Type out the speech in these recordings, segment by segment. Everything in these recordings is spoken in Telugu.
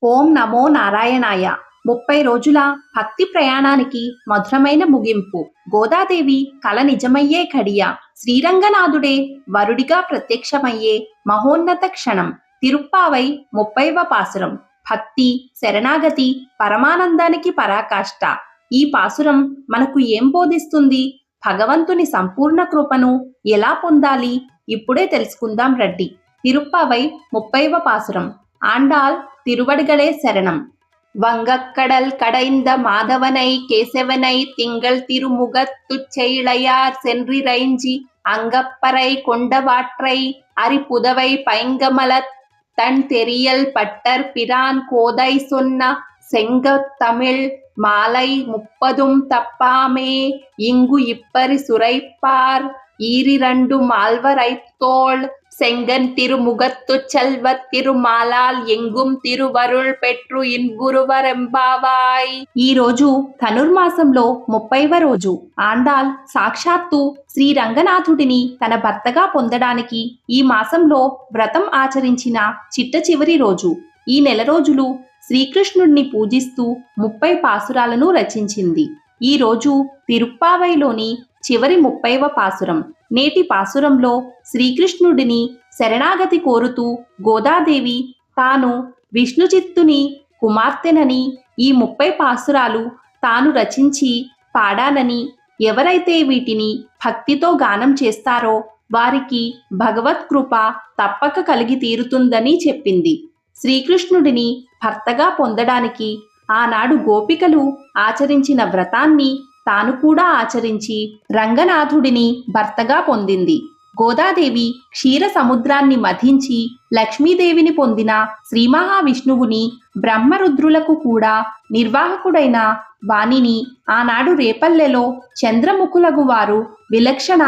ఓం నమో నారాయణాయ. 30 రోజుల భక్తి ప్రయాణానికి మధురమైన ముగింపు. గోదాదేవి కల నిజమయ్యే ఘడియ. శ్రీరంగనాథుడే వరుడిగా ప్రత్యక్షమయ్యే మహోన్నత క్షణం. తిరుప్పావై 30వ పాసురం. భక్తి, శరణాగతి, పరమానందానికి పరాకాష్ట. ఈ పాసురం మనకు ఏం బోధిస్తుంది? భగవంతుని సంపూర్ణ కృపను ఎలా పొందాలి? ఇప్పుడే తెలుసుకుందాం రండి. తిరుప్పావై 30వ పాసురం. ఆండాల్ திருவடிகளே சரணம். வங்கக்கடல் கடைந்த மாதவனை கேசவனை திங்கள் திருமுகத்துச் செயலையார் சென்றிரைஞ்சி அங்கப்பறை கொண்டவாற்றை அரிப்புதவை பைங்கமலத் தன் தெரியல் பட்டர் பிரான் கோதை சொன்ன செங்கத்தமிழ் மாலை 30 தப்பாமே இங்கு இப்பரி சுரைப்பார் ஈரிரண்டு மால்வரைத்தோள் செங்கன் திருமுகத்துச் செல்வத் తిరుమాలాల్ ఎంగుం తిరువరుల్ పెట్రు ఇన్గురువరెంబావాయ్. ఈ రోజు ధనుర్మాసంలో 30వ రోజు. ఆండాల్ సాక్షాత్తు శ్రీ రంగనాథుడిని తన భర్తగా పొందడానికి ఈ మాసంలో వ్రతం ఆచరించిన చిట్ట చివరి రోజు. ఈ నెల రోజులు శ్రీకృష్ణుడిని పూజిస్తూ 30 పాసురాలను రచించింది. ఈ రోజు తిరుప్పావైలోని చివరి 30వ పాసురం. నేటి పాసురంలో శ్రీకృష్ణుడిని శరణాగతి కోరుతూ గోదాదేవి తాను విష్ణుచిత్తుని కుమార్తెనని ఈ 30 పాసురాలు తాను రచించి పాడానని, ఎవరైతే వీటిని భక్తితో గానం చేస్తారో వారికి భగవత్ కృప తప్పక కలిగి తీరుతుందని చెప్పింది. శ్రీకృష్ణుడిని భర్తగా పొందడానికి ఆనాడు గోపికలు ఆచరించిన వ్రతాన్ని తాను కూడా ఆచరించి రంగనాథుడిని భర్తగా పొందింది. గోదాదేవి క్షీర సముద్రాన్ని మథించి లక్ష్మీదేవిని పొందిన శ్రీ మహావిష్ణువుని, బ్రహ్మరుద్రులకు కూడా నిర్వాహకుడైన వాణిని ఆనాడు రేపల్లెలో చంద్రముఖులగు వారు, విలక్షణ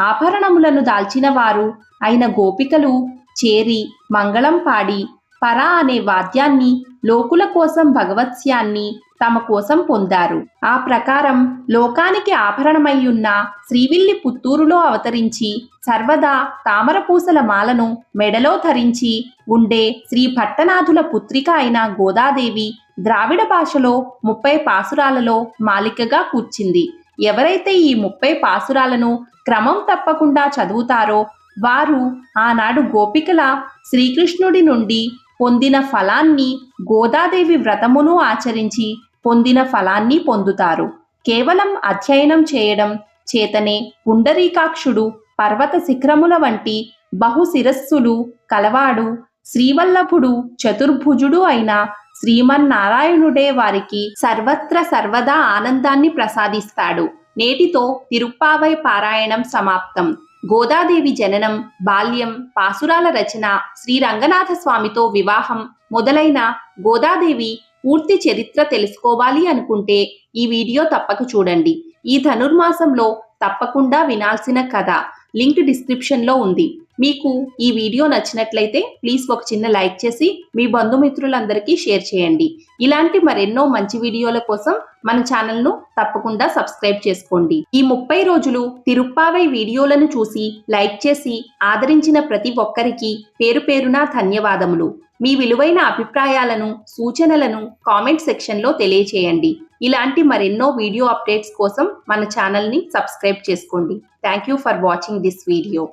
ఆభరణములను దాల్చిన వారు అయిన గోపికలు చేరి మంగళం పాడి పరా అనే వాద్యాన్ని, లోకుల కోసం భగవత్స్యాన్ని తమ కోసం పొందారు. ఆ ప్రకారం లోకానికి ఆభరణమయ్యున్న శ్రీవిల్లి పుత్తూరులో అవతరించి సర్వదా తామరపూసల మాలను మెడలో ధరించి ఉండే శ్రీ భట్టనాథుల పుత్రిక అయిన గోదాదేవి ద్రావిడ భాషలో 30 పాసురాలలో మాలికగా కూర్చింది. ఎవరైతే ఈ 30 పాసురాలను క్రమం తప్పకుండా చదువుతారో వారు ఆనాడు గోపికల శ్రీకృష్ణుడి నుండి పొందిన ఫలాన్ని, గోదాదేవి వ్రతమును ఆచరించి పొందిన ఫలాన్ని పొందుతారు. కేవలం అధ్యయనం చేయడం చేతనే పుండరీకాక్షుడు పర్వత శిఖరముల వంటి బహు శిరస్సులు కలవాడు శ్రీవల్లభుడు చతుర్భుజుడు అయిన శ్రీమన్నారాయణుడే వారికి సర్వత్ర సర్వదా ఆనందాన్ని ప్రసాదిస్తాడు. నేటితో తిరుప్పావై పారాయణం సమాప్తం. గోదాదేవి జననం, బాల్యం, పాసురాల రచన, శ్రీ రంగనాథ స్వామితో వివాహం మొదలైన గోదాదేవి పూర్తి చరిత్ర తెలుసుకోవాలి అనుకుంటే ఈ వీడియో తప్పక చూడండి. ఈ ధనుర్మాసంలో తప్పకుండా వినాల్సిన కథ లింక్ డిస్క్రిప్షన్లో ఉంది. మీకు ఈ వీడియో నచ్చినట్లయితే ప్లీజ్ ఒక చిన్న లైక్ చేసి మీ బంధుమిత్రులందరికీ షేర్ చేయండి. ఇలాంటి మరెన్నో మంచి వీడియోల కోసం మన ఛానల్ను తప్పకుండా సబ్స్క్రైబ్ చేసుకోండి. ఈ 30 రోజులు తిరుప్పావై వీడియోలను చూసి లైక్ చేసి ఆదరించిన ప్రతి ఒక్కరికి పేరు పేరున ధన్యవాదములు. మీ విలువైన అభిప్రాయాలను, సూచనలను కామెంట్ సెక్షన్లో తెలియచేయండి. ఇలాంటి మరెన్నో వీడియో అప్డేట్స్ కోసం మన ఛానల్ని సబ్స్క్రైబ్ చేసుకోండి. Thank you for watching this video.